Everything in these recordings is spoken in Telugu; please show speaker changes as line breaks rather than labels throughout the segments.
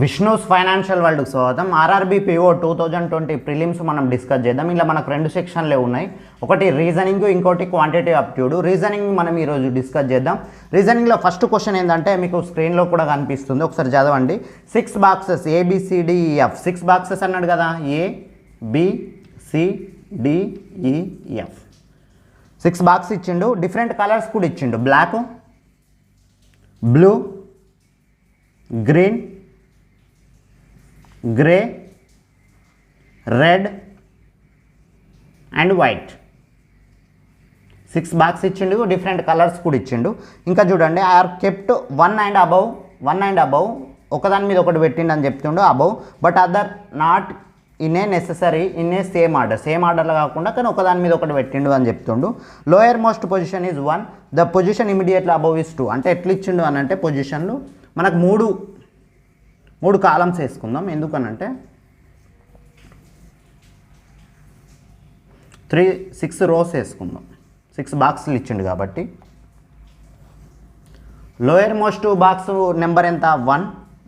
విష్ణుస్ ఫైనాన్షియల్ వరల్డ్కి స్వాగతం. ఆర్ఆర్బీ పిఓ 2020 ప్రిలిమ్స్ మనం డిస్కస్ చేద్దాం. ఇలా మనకు రెండు సెక్షన్లే ఉన్నాయి, ఒకటి రీజనింగ్, ఇంకోటి క్వాంటిటేటివ్ అప్టిట్యూడ్. రీజనింగ్ మనం ఈరోజు డిస్కస్ చేద్దాం. రీజనింగ్లో ఫస్ట్ క్వశ్చన్ ఏంటంటే మీకు స్క్రీన్లో కూడా కనిపిస్తుంది, ఒకసారి చదవండి. 6 బాక్సెస్ ABCDEF, 6 బాక్సెస్ అన్నాడు కదా, ABCDEF 6 బాక్స్ ఇచ్చిండు. డిఫరెంట్ కలర్స్ కూడా ఇచ్చిండు, black, blue, green, grey, red and white. 6 box ఇచ్చిండు, డిఫరెంట్ కలర్స్ కూడా ఇచ్చిండు. ఇంకా చూడండి, ఆర్ కెప్ట్ 1 and above ఒకదాని మీద ఒకటి పెట్టిండు అని చెప్తుండు, above, but other not in a necessary in a same ఆర్డర్లో కాకుండా కానీ ఒకదాని మీద ఒకటి పెట్టిండు అని చెప్తుండు. Lower most position is 1, the position immediately above is 2. అంటే ఎట్లా ఇచ్చిండు అని అంటే పొజిషన్లు మనకు మూడు కాలమ్స్ వేసుకుందాం. ఎందుకనంటే 6 రోస్ వేసుకుందాం. 6 బాక్సులు ఇచ్చిండు కాబట్టి లోయర్ మోస్ట్ బాక్స్ నెంబర్ ఎంత, 1,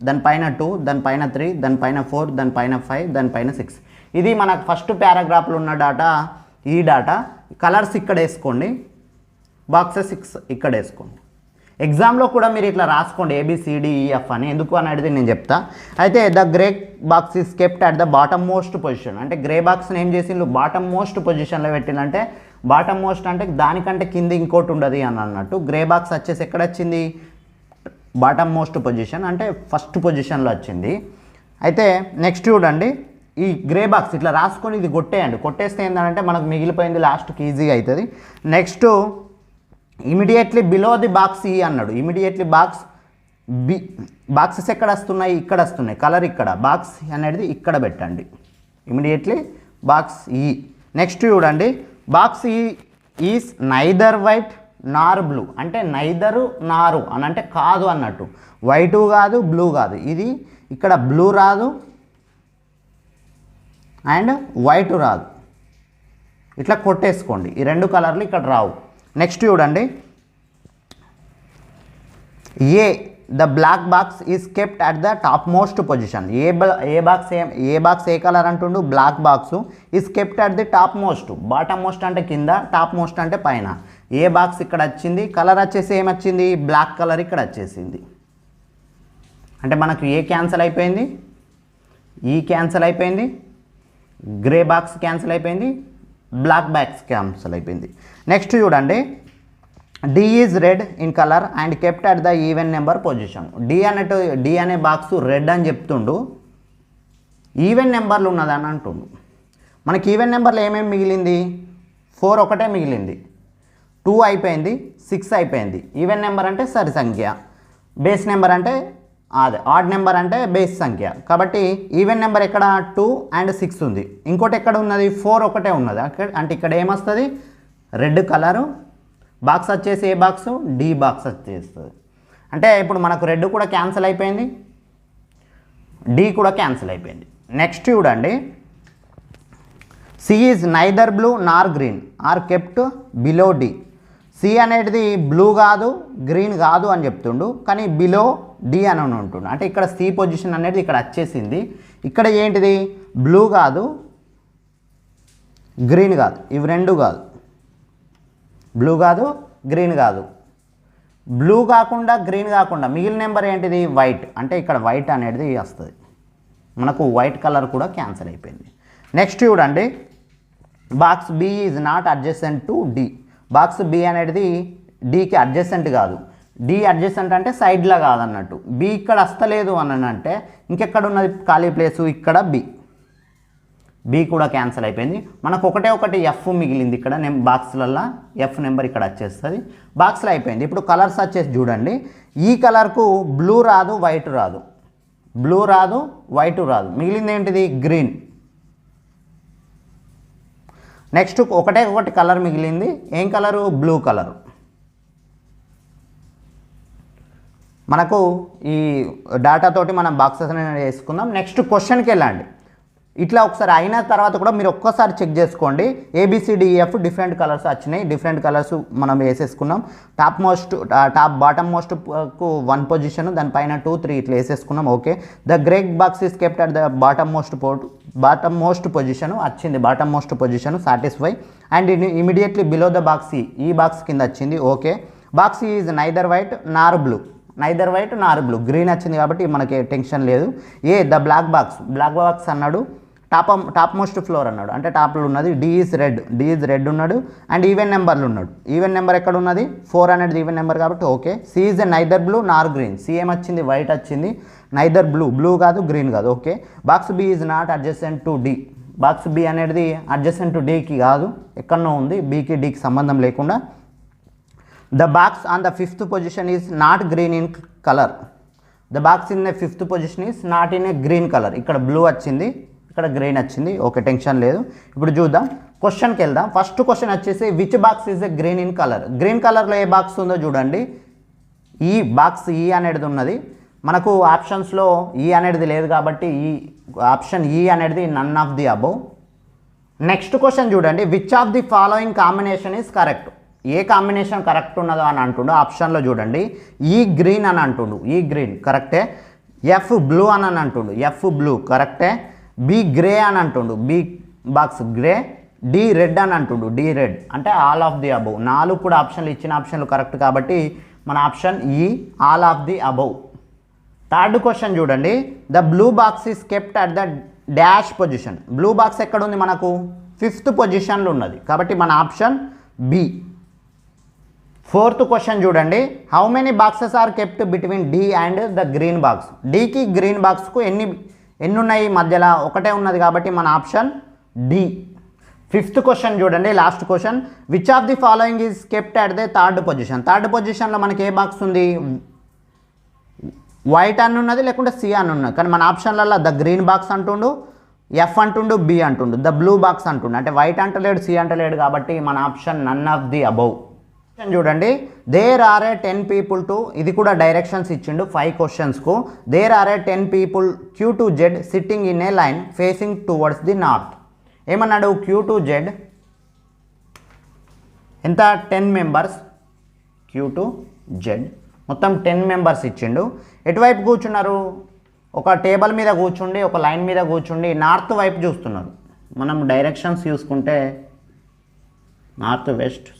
దానిపైన 2, దానిపైన 3, దానిపైన 4, దానిపైన 5, దానిపైన 6. ఇది మనకు ఫస్ట్ పారాగ్రాఫ్లో ఉన్న డాటా. ఈ డాటా కలర్స్ ఇక్కడ వేసుకోండి, బాక్సెస్ 6 ఇక్కడ వేసుకోండి. ఎగ్జామ్లో కూడా మీరు ఇట్లా రాసుకోండి ABCDEF అని. ఎందుకు అనేది నేను చెప్తా. అయితే the grey box is kept at the bottom most position. అంటే గ్రే బాక్స్ని ఏం చేసిండ్రు, బాటమ్ మోస్ట్ పొజిషన్లో పెట్టిందంటే, బాటమ్ మోస్ట్ అంటే దానికంటే కింద ఇంకోటి ఉండదు అని అన్నట్టు. గ్రే బాక్స్ వచ్చేసి ఎక్కడ వచ్చింది, బాటమ్ మోస్ట్ పొజిషన్ అంటే ఫస్ట్ పొజిషన్లో వచ్చింది. అయితే నెక్స్ట్ చూడండి, ఈ గ్రే బాక్స్ ఇట్లా రాసుకొని ఇది కొట్టేయండి. కొట్టేస్తే ఏంటంటే మనకు మిగిలిపోయింది లాస్ట్కి ఈజీగా అవుతుంది. Next immediately below the box ఈ అన్నాడు. ఇమీడియట్లీ బాక్స్ బి, బాక్సెస్ ఎక్కడ వస్తున్నాయి, ఇక్కడ వస్తున్నాయి, కలర్ ఇక్కడ, బాక్స్ అనేది ఇక్కడ పెట్టండి. ఇమీడియట్లీ బాక్స్ ఈ. నెక్స్ట్ చూడండి, బాక్స్ ఈ is neither white nor blue. అంటే నైదరు నారు అని అంటే కాదు అన్నట్టు, వైటు కాదు బ్లూ కాదు. ఇది ఇక్కడ బ్లూ రాదు అండ్ వైట్ రాదు. ఇట్లా కొట్టేసుకోండి, ఈ రెండు కలర్లు ఇక్కడ రావు. నెక్స్ట్ చూడండి, the black box is kept at the top most position. ఏ బాక్స్ ఏ కలర్ అంటుండు, black box is kept at the top most. Bottom most అంటే కింద, టాప్ మోస్ట్ అంటే పైన. ఏ బాక్స్ ఇక్కడ వచ్చింది, కలర్ వచ్చేసి ఏమొచ్చింది, బ్లాక్ కలర్ ఇక్కడ వచ్చేసింది. అంటే మనకు ఏ క్యాన్సిల్ అయిపోయింది, ఈ క్యాన్సిల్ అయిపోయింది, గ్రే బాక్స్ క్యాన్సిల్ అయిపోయింది, బ్లాక్ బాక్స్ క్యాన్సిల్ అయిపోయింది. నెక్స్ట్ చూడండి, D is red in colour and kept at the even number position. D అనే బాక్స్ రెడ్ అని చెప్తుండు, ఈవెన్ నెంబర్లు ఉన్నదని అంటుండు. మనకి ఈవెన్ నెంబర్లు ఏమేమి మిగిలింది, 4 ఒకటే మిగిలింది, 2 అయిపోయింది, 6 అయిపోయింది. ఈవెన్ నెంబర్ అంటే సరి సంఖ్య, బేస్ నెంబర్ అంటే అదే, ఆడ్ నెంబర్ అంటే బేస్ సంఖ్య. కాబట్టి ఈవెన్ నెంబర్ ఎక్కడ 2 and 6 ఉంది. ఇంకోటి ఎక్కడ ఉన్నది, 4 ఒకటే ఉన్నది. అంటే ఇక్కడ ఏమొస్తుంది, రెడ్ కలరు బాక్స్ వచ్చేసి ఏ బాక్సు, డి బాక్స్ వచ్చేస్తుంది. అంటే ఇప్పుడు మనకు రెడ్ కూడా క్యాన్సిల్ అయిపోయింది, డి కూడా క్యాన్సిల్ అయిపోయింది. నెక్స్ట్ చూడండి, C is neither blue nor green or kept below D. C అనేది బ్లూ కాదు గ్రీన్ కాదు అని చెప్తుండు, కానీ బిలో డి అని ఉంటుండు. అంటే ఇక్కడ సి పొజిషన్ అనేది ఇక్కడ వచ్చేసింది. ఇక్కడ ఏంటిది, బ్లూ కాదు గ్రీన్ కాదు, ఇవి రెండు కాదు, బ్లూ కాదు గ్రీన్ కాదు. బ్లూ కాకుండా గ్రీన్ కాకుండా మిగిలిన నెంబర్ ఏంటిది, వైట్. అంటే ఇక్కడ వైట్ అనేది వస్తుంది. మనకు వైట్ కలర్ కూడా క్యాన్సిల్ అయిపోయింది. నెక్స్ట్ చూడండి, box B is not adjacent to D. Box B అనేది డికి అడ్జసెంట్ కాదు. డి అడ్జసెంట్ అంటే సైడ్లో కాదన్నట్టు. బి ఇక్కడ వస్తలేదు అని అంటే ఇంకెక్కడ ఉన్నది ఖాళీ ప్లేసు, ఇక్కడ బి కూడా క్యాన్సిల్ అయిపోయింది. మనకు ఒకటి ఎఫ్ మిగిలింది ఇక్కడ బాక్స్లల్లో. ఎఫ్ నెంబర్ ఇక్కడ వచ్చేస్తుంది, బాక్స్లో అయిపోయింది. ఇప్పుడు కలర్స్ వచ్చేసి చూడండి, ఈ కలర్కు బ్లూ రాదు వైట్ రాదు, బ్లూ రాదు వైట్ రాదు, మిగిలింది ఏంటిది, గ్రీన్. నెక్స్ట్ ఒకటి కలర్ మిగిలింది, ఏం కలరు, బ్లూ కలరు. మనకు ఈ డాటా తోటి మనం బాక్సెస్ అనేది వేసుకుందాం. నెక్స్ట్ క్వశ్చన్కి వెళ్ళండి. ఇట్లా ఒకసారి అయిన తర్వాత కూడా మీరు ఒక్కసారి చెక్ చేసుకోండి. ABCDEF డిఫరెంట్ కలర్స్ వచ్చినాయి. డిఫరెంట్ కలర్స్ మనం వేసేసుకున్నాం. టాప్ బాటమ్ మోస్ట్కు 1 పొజిషన్, దానిపైన 2 3 ఇట్లా వేసేసుకున్నాం. Okay. The grey box is kept at the bottom most position వచ్చింది. Bottom most position satisfy and immediately below the box ఈ బాక్స్ కింద వచ్చింది. Okay. Box is neither white nor blue green వచ్చింది కాబట్టి మనకి టెన్షన్ లేదు. ద బ్లాక్ బాక్స్ అన్నాడు టాప్ మోస్ట్ ఫ్లోర్ అన్నాడు, అంటే టాప్లో ఉన్నది. డి ఈజ్ రెడ్ ఉన్నాడు అండ్ ఈవెన్ నెంబర్లు ఉన్నాడు. ఈవెన్ నెంబర్ ఎక్కడ ఉన్నది? 4 అనేది ఈవెన్ నెంబర్ కాబట్టి okay. C is neither blue nor green, C ఏం వచ్చింది? వైట్ వచ్చింది. నైదర్ బ్లూ కాదు, గ్రీన్ కాదు. Okay. Box B is not adjacent to D, box B అనేది అడ్జసెంట్ టు డీకి కాదు, ఎక్కడనో ఉంది, బీకి డీకి సంబంధం లేకుండా. The box on the 5th position is not green in color. The box in the 5th position is not in a green color. ఇక్కడ బ్లూ వచ్చింది, ఇక్కడ గ్రీన్ వచ్చింది. ఓకే, టెన్షన్ లేదు. ఇప్పుడు చూద్దాం, క్వశ్చన్కి వెళ్దాం. ఫస్ట్ క్వశ్చన్ వచ్చేసి which box is a green in colour. Green కలర్లో ఏ బాక్స్ ఉందో చూడండి. ఈ బాక్స్ ఈ అనేది ఉన్నది. మనకు ఆప్షన్స్లో ఈ అనేది లేదు కాబట్టి ఈ ఆప్షన్ ఈ అనేది none of the above. Next question చూడండి, which of the following combination is correct. ఏ కాంబినేషన్ కరెక్ట్ ఉన్నదో అని అంటుండు. ఆప్షన్లో చూడండి, ఈ గ్రీన్ అని అంటుండు, ఈ గ్రీన్ కరెక్టే. ఎఫ్ బ్లూ అని అంటుండు, ఎఫ్ బ్లూ కరెక్టే. బి గ్రే అని అంటుండు, B box grey. D red అని అంటుండు, డి రెడ్. అంటే ఆల్ ఆఫ్ ది అబౌవ్. 4 కూడా ఆప్షన్లు ఇచ్చిన ఆప్షన్లు కరెక్ట్ కాబట్టి మన option E all of the above. Third question చూడండి, the blue box is kept at the dash position. Blue box ఎక్కడ ఉంది? మనకు 5th పొజిషన్లో ఉన్నది కాబట్టి మన ఆప్షన్ బి. ఫోర్త్ క్వశ్చన్ చూడండి, how many boxes are kept between D and the green box. డీకి గ్రీన్ బాక్స్కు ఎన్ని ఉన్నాయి మధ్యలో? ఒకటే ఉన్నది కాబట్టి మన ఆప్షన్ డి. 5th క్వశ్చన్ చూడండి, last question, which of the following is kept at the third position. Third పొజిషన్లో మనకి ఏ బాక్స్ ఉంది? వైట్ అని ఉన్నది, లేకుంటే సి అని ఉన్నది. కానీ మన ఆప్షన్లలో ద గ్రీన్ బాక్స్ అంటుండు, ఎఫ్ అంటుండు, బి అంటుండు, ద బ్లూ బాక్స్ అంటుండు. అంటే వైట్ అంటలేడు, సి అంటలేడు కాబట్టి మన option none of the above. చూడండి, there are a 10 people to, ఇది కూడా డైరెక్షన్స్ ఇచ్చిండు 5 క్వశ్చన్స్కు. There are a 10 people Q to Z sitting in a line facing towards the north. ఏమన్నాడు? Q to Z ఎంత? 10 మెంబర్స్. Q to Z మొత్తం 10 మెంబర్స్ ఇచ్చిండు. ఎటువైపు కూర్చున్నారు? ఒక టేబుల్ మీద కూర్చుండి, ఒక లైన్ మీద కూర్చుండి నార్త్ వైపు చూస్తున్నారు. మనం డైరెక్షన్స్ చూసుకుంటే నార్త్ వెస్ట్,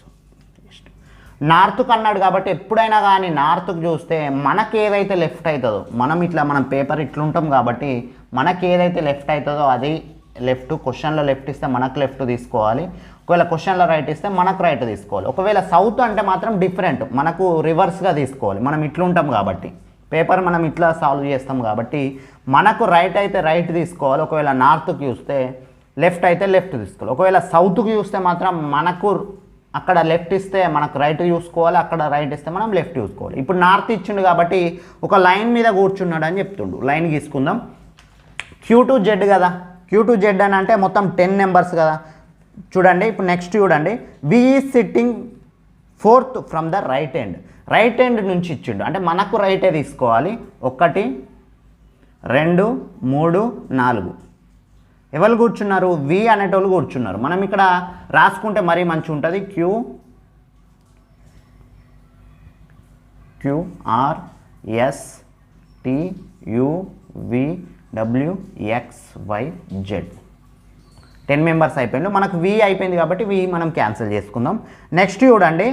నార్త్కు అన్నాడు కాబట్టి ఎప్పుడైనా కానీ నార్త్కు చూస్తే మనకి ఏదైతే లెఫ్ట్ అవుతుందో, మనం పేపర్ ఇట్లుంటాం కాబట్టి మనకి ఏదైతే లెఫ్ట్ అవుతుందో అది లెఫ్ట్. క్వశ్చన్లో లెఫ్ట్ ఇస్తే మనకు లెఫ్ట్ తీసుకోవాలి, ఒకవేళ క్వశ్చన్లో రైట్ ఇస్తే మనకు రైట్ తీసుకోవాలి. ఒకవేళ సౌత్ అంటే మాత్రం డిఫరెంట్, మనకు రివర్స్గా తీసుకోవాలి. మనం ఇట్లుంటాం కాబట్టి పేపర్ మనం ఇట్లా సాల్వ్ చేస్తాం కాబట్టి మనకు రైట్ అయితే రైట్ తీసుకోవాలి. ఒకవేళ నార్త్కి చూస్తే లెఫ్ట్ అయితే లెఫ్ట్ తీసుకోవాలి. ఒకవేళ సౌత్కి చూస్తే మాత్రం మనకు అక్కడ లెఫ్ట్ ఇస్తే మనకు రైట్ చూసుకోవాలి, అక్కడ రైట్ ఇస్తే మనం లెఫ్ట్ చూసుకోవాలి. ఇప్పుడు నార్త్ ఇచ్చిండు కాబట్టి ఒక లైన్ మీద కూర్చున్నాడు అని చెప్తుండు. లైన్ గీసుకుందాం. Q to Z కదా, Q to Z అని అంటే మొత్తం 10 మెంబర్స్ కదా. చూడండి, ఇప్పుడు నెక్స్ట్ చూడండి, V is sitting 4th from the right end. Right end నుంచి ఇచ్చిండు అంటే మనకు రైటే తీసుకోవాలి. 1 2 3 4 ఎవరు కూర్చున్నారు? వి అనేటోళ్ళు కూర్చున్నారు. మనం ఇక్కడ రాసుకుంటే మరీ మంచి ఉంటుంది. QR S T U V W X Y Z 10 members అయిపోయింది. మనకు వి అయిపోయింది కాబట్టి వి మనం క్యాన్సిల్ చేసుకుందాం. నెక్స్ట్ చూడండి,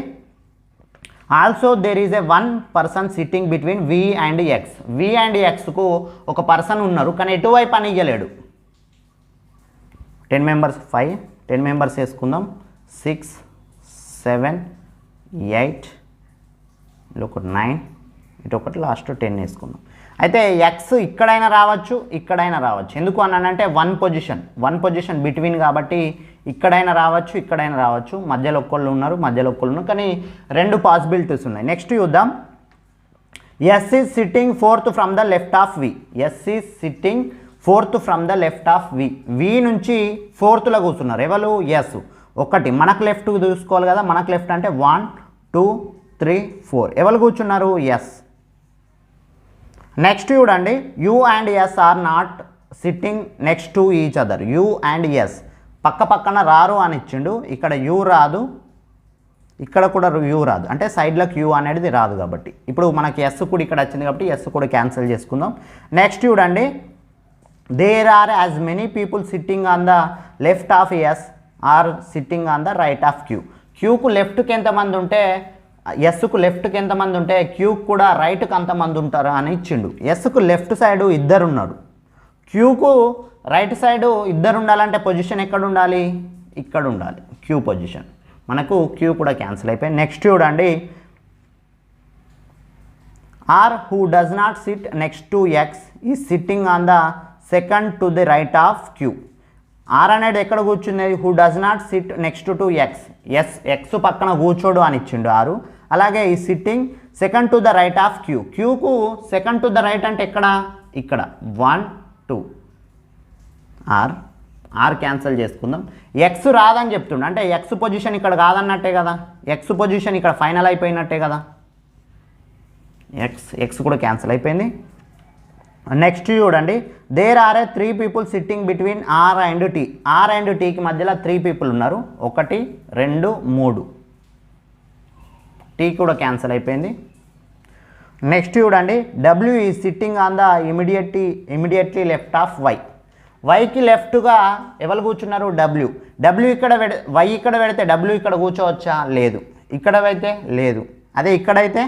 also there is a 1 person sitting between V and X. V and ఎక్స్కు ఒక పర్సన్ ఉన్నారు కానీ ఎటువైపు అని ఇయ్యలేడు. 10 మెంబర్స్ 5, 10 మెంబర్స్ వేసుకుందాం. 6 7 8 ఇటు ఒకటి 9 ఇటు ఒకటి లాస్ట్ 10 వేసుకుందాం. అయితే ఎక్స్ ఇక్కడైనా రావచ్చు, ఇక్కడైనా రావచ్చు. ఎందుకు అన్నానంటే 1 పొజిషన్ బిట్వీన్ కాబట్టి ఇక్కడైనా రావచ్చు, ఇక్కడైనా రావచ్చు. మధ్యలో ఒక్కళ్ళు ఉన్నారు కానీ 2 పాసిబిలిటీస్ ఉన్నాయి. నెక్స్ట్ చూద్దాం, S is sitting 4th from the left of V. S is sitting 4th from the left of V. V నుంచి 4thలో కూర్చున్నారు. ఎవరు? ఎస్. ఒకటి మనకు లెఫ్ట్ చూసుకోవాలి కదా, మనకు లెఫ్ట్ అంటే 1 2 3 4 ఎవరు కూర్చున్నారు? ఎస్. నెక్స్ట్ చూడండి, U and S are not sitting next to each other, U and S పక్క పక్కన రారు అని ఇచ్చిండు. ఇక్కడ యూ రాదు, ఇక్కడ కూడా యూ రాదు, అంటే సైడ్లకు యూ అనేది రాదు కాబట్టి ఇప్పుడు మనకి ఎస్ కూడా ఇక్కడ వచ్చింది కాబట్టి ఎస్ కూడా క్యాన్సిల్ చేసుకుందాం. నెక్స్ట్ చూడండి, there are as many people sitting on the left of S are sitting on the right of Q. క్యూకు లెఫ్ట్కి ఎంతమంది ఉంటే ఎస్కు లెఫ్ట్కి ఎంతమంది ఉంటే క్యూకు కూడా రైట్కి అంతమంది ఉంటారు అని ఇచ్చిండు. ఎస్కు లెఫ్ట్ సైడు ఇద్దరు ఉన్నారు, క్యూకు రైట్ సైడు ఇద్దరు ఉండాలంటే పొజిషన్ ఎక్కడ ఉండాలి? ఇక్కడ ఉండాలి, క్యూ పొజిషన్. మనకు క్యూ కూడా క్యాన్సిల్ అయిపోయింది. నెక్స్ట్ చూడండి, R who does not sit next to X is sitting on the second to the right of Q. R అనేది ఎక్కడ కూర్చుంది? Who does not sit next to X, X పక్కన కూర్చోడు అని ఇచ్చిండు ఆరు. అలాగే is sitting second to the right of Q, క్యూకు సెకండ్ టు ద రైట్ అంటే ఎక్కడ? ఇక్కడ 1 2 ఆర్ క్యాన్సిల్ చేసుకుందాం. ఎక్స్ రాదని చెప్తుండే, అంటే ఎక్స్ పొజిషన్ ఇక్కడ కాదన్నట్టే కదా, ఎక్స్ పొజిషన్ ఇక్కడ ఫైనల్ అయిపోయినట్టే కదా, ఎక్స్ కూడా క్యాన్సిల్ అయిపోయింది. నెక్స్ట్ చూడండి, there are a 3 people sitting between R and T. R and టీకి మధ్యలో 3 పీపుల్ ఉన్నారు, 1 2 3, టీ కూడా క్యాన్సిల్ అయిపోయింది. నెక్స్ట్ చూడండి, W is sitting on the immediately left of Y. వైకి లెఫ్ట్గా ఎవరు కూర్చున్నారు? డబ్ల్యూ ఇక్కడ వై ఇక్కడ పెడితే డబ్ల్యూ ఇక్కడ కూర్చోవచ్చా? లేదు. ఇక్కడ అయితే లేదు. అదే ఇక్కడైతే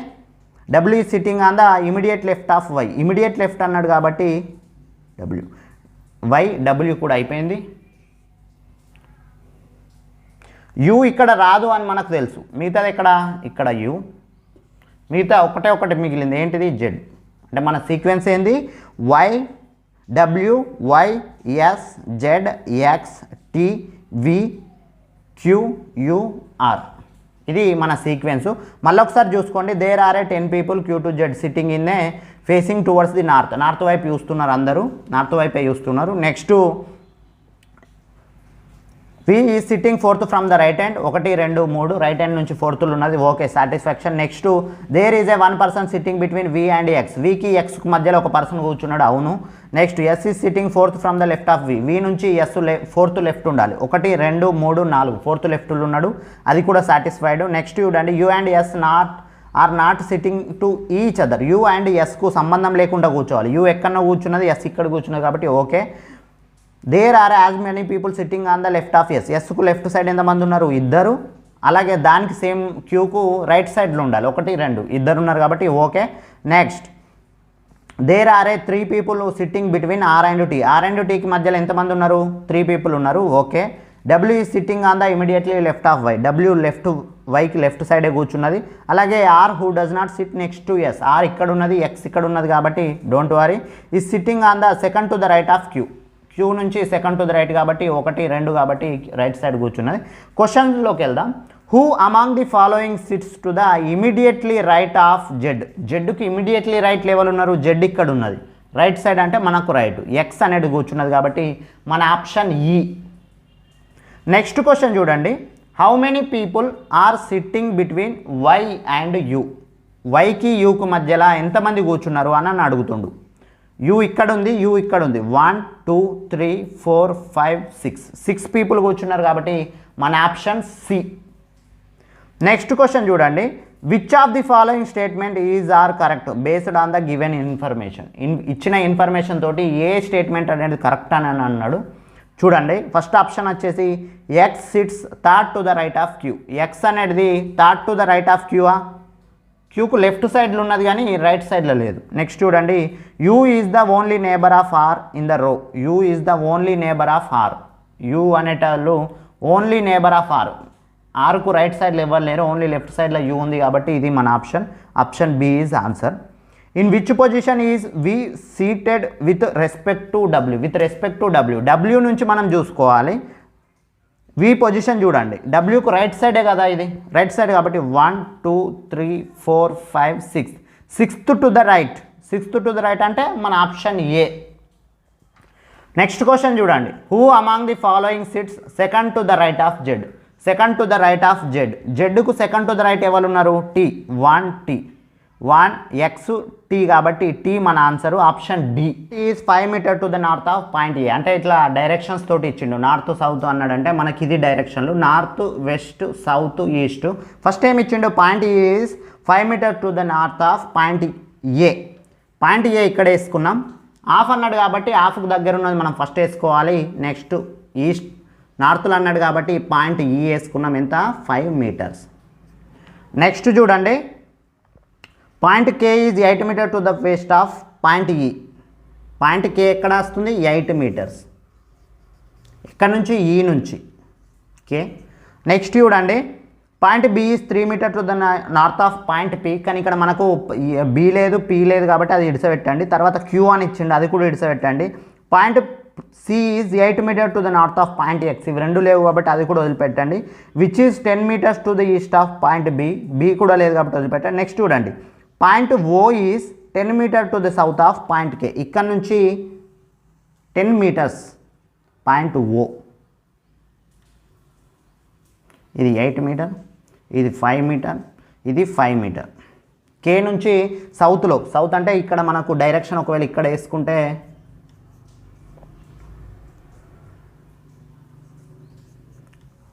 W is sitting on the immediate left of Y, immediate left అన్నాడు కాబట్టి డబ్ల్యూ కూడా అయిపోయింది. యూ ఇక్కడ రాదు అని మనకు తెలుసు, మిగతాది ఇక్కడ యూ, మిగతా ఒకటి మిగిలింది ఏంటిది? జెడ్. అంటే మన సీక్వెన్స్ ఏంది? Y W Y S Z X T V Q U R, ఇది మన సీక్వెన్సు. మళ్ళీ ఒకసారి చూసుకోండి, there are a 10 people Q to Z sitting in a facing towards the north వైపు చూస్తున్నారు, అందరూ నార్త్ వైపే చూస్తున్నారు. Next V is sitting 4th from the right hand, 1 2 3 right hand నుంచి 4th ఉన్నది, okay satisfaction. Next there is a 1 person sitting between V and X, వికి ఎక్స్కి మధ్యలో ఒక పర్సన్ కూర్చున్నాడు, అవును. Next S is sitting 4th from the left of V నుంచి ఎస్ 4th లెఫ్ట్ ఉండాలి, 1 2 3 4 4th లెఫ్ట్లో ఉన్నాడు, అది కూడా సాటిస్ఫైడ్. నెక్స్ట్ చూడండి, U and S are not sitting to each other, U and ఎస్కు సంబంధం లేకుండా కూర్చోవాలి, యూ ఎక్కడన్నా కూర్చున్నది, ఎస్ ఇక్కడ కూర్చున్నది కాబట్టి okay. There are as many people sitting on the left of S, ఎస్కు లెఫ్ట్ సైడ్ ఎంతమంది ఉన్నారు? ఇద్దరు. అలాగే దానికి సేమ్ క్యూకు రైట్ సైడ్లో ఉండాలి, 1 2 ఇద్దరు ఉన్నారు కాబట్టి okay. Next there are a 3 people sitting between R and T, R and టీకి మధ్యలో ఎంతమంది ఉన్నారు? 3 పీపుల్ ఉన్నారు, okay. W is sitting on the immediately left of Y, W వైకి లెఫ్ట్ సైడే కూర్చున్నది. అలాగే R who does not sit next to S, R ఇక్కడ ఉన్నది, ఎక్స్ ఇక్కడ ఉన్నది కాబట్టి don't worry. Is sitting on the second to the right of Q నుంచి సెకండ్ టు ద రైట్ కాబట్టి 1 2 కాబట్టి రైట్ సైడ్ కూర్చున్నది. క్వశ్చన్లోకి వెళ్దాం. Who among the following sits to the immediately right of Z, జెడ్కి ఇమీడియట్లీ రైట్ లెవెల్ ఉన్నారు, జెడ్ ఇక్కడ ఉన్నది, రైట్ సైడ్ అంటే మనకు రైట్, ఎక్స్ అనేది కూర్చున్నది కాబట్టి మన ఆప్షన్ ఈ. నెక్స్ట్ క్వశ్చన్ చూడండి, how many people are sitting between Y and U, వైకి యూకు మధ్యలో ఎంతమంది కూర్చున్నారు అని అడుగుతుండు. యూ ఇక్కడ ఉంది, యూ ఇక్కడ ఉంది, 1 2 3 4 5 6 పీపుల్ కూర్చున్నారు కాబట్టి మన ఆప్షన్ సి. నెక్స్ట్ క్వశ్చన్ చూడండి, which of the following statement is are correct based on the given information, ఇచ్చిన ఇన్ఫర్మేషన్ తోటి ఏ స్టేట్మెంట్ అనేది కరెక్ట్ అని అన్నాడు. చూడండి, ఫస్ట్ ఆప్షన్ వచ్చేసి X sits third to the right of Q, X అనేది third to the right of క్యూఆ, క్యూకు లెఫ్ట్ సైడ్లో ఉన్నది కానీ రైట్ సైడ్లో లేదు. నెక్స్ట్ చూడండి, U is the only neighbour of R in the రో, U is the only neighbour of R, U అనేటోళ్ళు ఓన్లీ నేబర్ ఆఫ్ ఆర్, ఆర్కు రైట్ సైడ్లో ఎవరు లేరు, ఓన్లీ లెఫ్ట్ సైడ్లో యూ ఉంది కాబట్టి ఇది మన option B is answer. In which position is V seated with respect to W, with respect to W నుంచి మనం చూసుకోవాలి. వి పొజిషన్ చూడండి, డబ్ల్యూకు రైట్ సైడే కదా, ఇది రైట్ సైడ్ కాబట్టి 1 2 3 4 5 6 6th టు ద రైట్ అంటే మన ఆప్షన్ ఏ. నెక్స్ట్ క్వశ్చన్ చూడండి, who among the following sits second to the right of Z, second to the right of జెడ్కు సెకండ్ టు ద రైట్ ఎవరు ఉన్నారు? T 1 T. 1 x t కాబట్టి టీ మన answer option D is 5 metre to the north of point A. అంటే ఇట్లా డైరెక్షన్స్ తోటి ఇచ్చిండు, నార్త్ సౌత్ అన్నాడంటే మనకి ఇది డైరెక్షన్లు north west south east. First ఏమి ఇచ్చిండు, point is 5 metre to the north of point A. Point A ఇక్కడ వేసుకున్నాం, హాఫ్ అన్నాడు కాబట్టి హాఫ్కు దగ్గర ఉన్నది మనం ఫస్ట్ వేసుకోవాలి. నెక్స్ట్ ఈస్ట్ నార్త్లో అన్నాడు కాబట్టి పాయింట్ ఈ వేసుకున్నాం, ఎంత 5 మీటర్స్. నెక్స్ట్ చూడండి, point K is 8 metre to the west of point E. Point K ఎక్కడ వస్తుంది, 8 మీటర్స్ ఇక్కడ నుంచి ఈ నుంచి ఓకే. నెక్స్ట్ చూడండి, point B is 3 metre to the north of point P. కానీ ఇక్కడ మనకు బి లేదు పి లేదు కాబట్టి అది ఇడిసపెట్టండి. తర్వాత క్యూ అని ఇచ్చిండు, అది కూడా ఇడిసపెట్టండి. Point C is 8 metre to the north of point X. ఇవి రెండు లేవు కాబట్టి అది కూడా వదిలిపెట్టండి. Which is 10 metres to the east of point B. B కూడా లేదు కాబట్టి వదిలిపెట్టండి. నెక్స్ట్ చూడండి, point O is 10 metre to the south of point K. ఇక్కడ నుంచి 10 మీటర్స్ పాయింట్ ఓ. ఇది 8 మీటర్, ఇది 5 మీటర్, ఇది 5 మీటర్. కే నుంచి సౌత్లో, సౌత్ అంటే ఇక్కడ మనకు డైరెక్షన్ ఒకవేళ ఇక్కడ వేసుకుంటే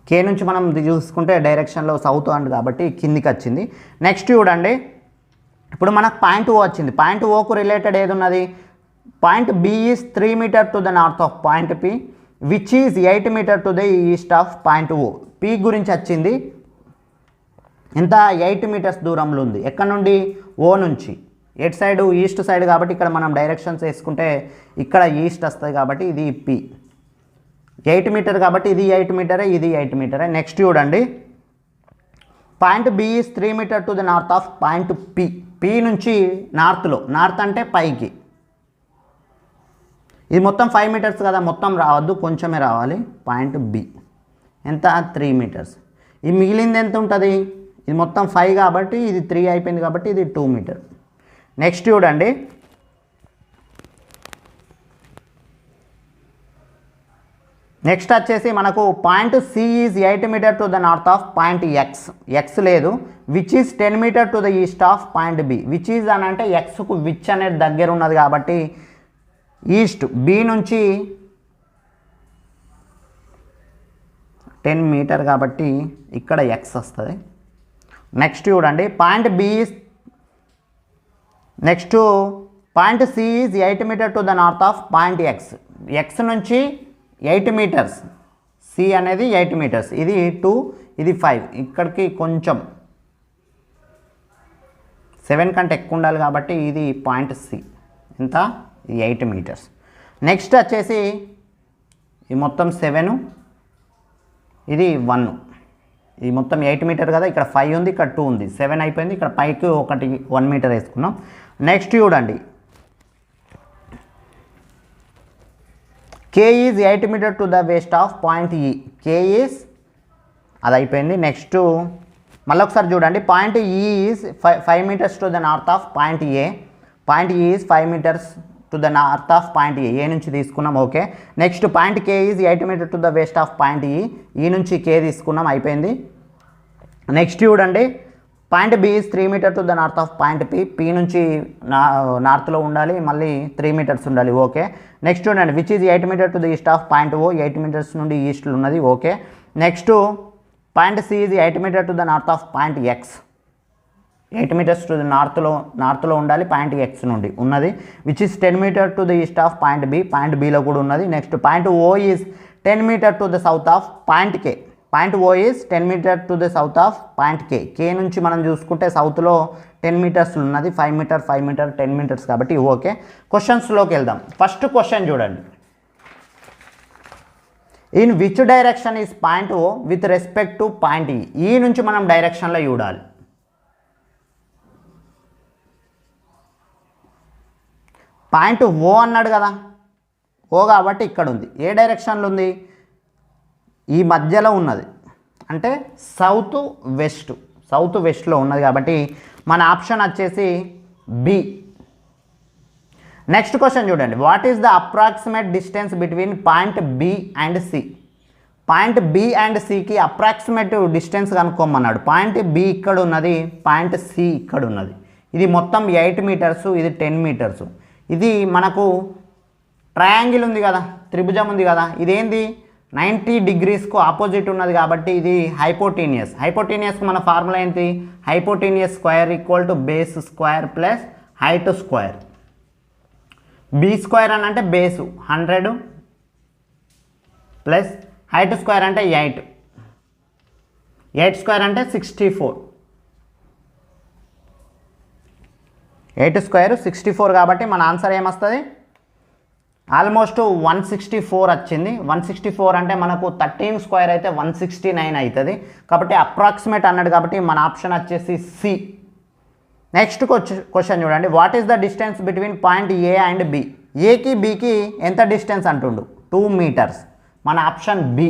కే నుంచి మనం చూసుకుంటే డైరెక్షన్లో సౌత్ అండ్ కాబట్టి కిందికి వచ్చింది. నెక్స్ట్ చూడండి, ఇప్పుడు మనకు పాయింట్ ఓ వచ్చింది. పాయింట్ ఓకు రిలేటెడ్ ఏది ఉన్నది, point B is 3 metre to the north of point P which is 8 metre to the east of point O. P గురించి వచ్చింది, ఎంత 8 మీటర్స్ దూరంలో ఉంది. ఎక్కడ నుండి, ఓ నుంచి. ఎట్ సైడ్, ఈస్ట్ సైడ్ కాబట్టి ఇక్కడ మనం డైరెక్షన్స్ వేసుకుంటే ఇక్కడ ఈస్ట్ వస్తుంది కాబట్టి ఇది పి. 8 మీటర్ కాబట్టి ఇది 8 మీటరే, ఇది 8 మీటరే. నెక్స్ట్ చూడండి, point B is 3 metre to the north of point P. P నుంచి నార్త్లో, నార్త్ అంటే పైకి. ఇది మొత్తం 5 మీటర్స్ కదా, మొత్తం రావద్దు, కొంచెమే రావాలి. పాయింట్ బి ఎంత 3 మీటర్స్. ఈ మిగిలింది ఎంత ఉంటుంది, ఇది మొత్తం 5 కాబట్టి ఇది 3 అయిపోయింది కాబట్టి ఇది 2 మీటర్. నెక్స్ట్ చూడండి, నెక్స్ట్ వచ్చేసి మనకు point C is 8 metre to the north of point X. X లేదు. Which is 10 metre to the east of point B. Which is అని అంటే ఎక్స్కు విచ్ అనేది దగ్గర ఉన్నది కాబట్టి ఈస్ట్. బి నుంచి 10 మీటర్ కాబట్టి ఇక్కడ ఎక్స్ వస్తుంది. నెక్స్ట్ చూడండి, point B is, next point C is 8 metre to the north of point X. X నుంచి 8 మీటర్స్, సి అనేది 8 మీటర్స్. ఇది 2, ఇది 5. ఇక్కడికి కొంచెం 7 కంటే ఎక్కువ ఉండాలి కాబట్టి ఇది పాయింట్ సి, ఎంత 8 మీటర్స్. నెక్స్ట్ వచ్చేసి ఇది మొత్తం 7, ఇది 1. ఇది మొత్తం 8 మీటర్ కదా, ఇక్కడ 5 ఉంది, ఇక్కడ 2 ఉంది, 7 అయిపోయింది. ఇక్కడ పైకి ఒకటి 1 మీటర్ వేసుకున్నాం. నెక్స్ట్ చూడండి, K is 8 metre to the west of point E. K is అది అయిపోయింది. నెక్స్ట్ మళ్ళీ ఒకసారి చూడండి, point E is 5 metres to the north of point A. Point E is 5 metres to the north of point A నుంచి తీసుకున్నాం, okay. Next point K is 8 metre to the west of point E నుంచి కే తీసుకున్నాం, అయిపోయింది. నెక్స్ట్ చూడండి, point B is 3 metre to the north of point P. P నుంచి నార్త్లో ఉండాలి, మళ్ళీ 3 మీటర్స్ ఉండాలి, ఓకే. నెక్స్ట్ చూడండి, which is 8 metre to the east of point O. 8 metres నుండి ఈస్ట్లో ఉన్నది, okay. Next point C is 8 metre to the north of point X. 8 metres to the నార్త్లో ఉండాలి, పాయింట్ ఎక్స్ నుండి ఉన్నది. Which is 10 metre to the east of point B. Point బిలో కూడా ఉన్నది. Next point O is 10 metre to the south of point K. Point O is 10 metre to the south of point K. K నుంచి మనం చూసుకుంటే సౌత్లో 10 మీటర్స్ ఉన్నది, 5 మీటర్ 5 మీటర్ 10 మీటర్స్ కాబట్టి ఓకే. క్వశ్చన్స్లోకి వెళ్దాం. ఫస్ట్ క్వశ్చన్ చూడండి, in which direction is point O with respect to point E. E నుంచి మనం డైరెక్షన్లో చూడాలి. పాయింట్ ఓ అన్నాడు కదా, ఓ కాబట్టి ఇక్కడ ఉంది. ఏ డైరెక్షన్లో ఉంది, ఈ మధ్యలో ఉన్నది, అంటే సౌత్ వెస్ట్లో ఉన్నది కాబట్టి మన ఆప్షన్ వచ్చేసి బి. నెక్స్ట్ క్వశ్చన్ చూడండి, what is the approximate distance between point B and C. Point B and సికి అప్రాక్సిమేట్ డిస్టెన్స్ కనుక్కోమన్నాడు. పాయింట్ బి ఇక్కడ ఉన్నది, పాయింట్ సి ఇక్కడ ఉన్నది. ఇది మొత్తం 8 మీటర్స్, ఇది 10 మీటర్స్. ఇది మనకు ట్రయాంగిల్ ఉంది కదా, త్రిభుజం ఉంది కదా, ఇదేంది 90 డిగ్రీస్కు ఆపోజిట్ ఉన్నది కాబట్టి ఇది హైపోటీనియస్. హైపోటీనియస్కి మన ఫార్ములా ఏంటి? Hypotenuse square equal to base square plus height square. B square అని అంటే బేసు 100 ప్లస్ హైట్ స్క్వేర్ అంటే 8. 8 స్క్వేర్ అంటే 64. 8 స్క్వేర్ 64 కాబట్టి మన ఆన్సర్ ఏమొస్తుంది? ఆల్మోస్ట్ 164 వచ్చింది. 164 అంటే మనకు 13 స్క్వేర్ అయితే 169 అవుతుంది. కాబట్టి అప్రాక్సిమేట్ అన్నాడు కాబట్టి మన ఆప్షన్ వచ్చేసి సి. నెక్స్ట్ క్వశ్చన్ చూడండి. What is the distance between point A and B? ఏకి బికి ఎంత డిస్టెన్స్ అంటుండు? 2 మీటర్స్. మన ఆప్షన్ బి.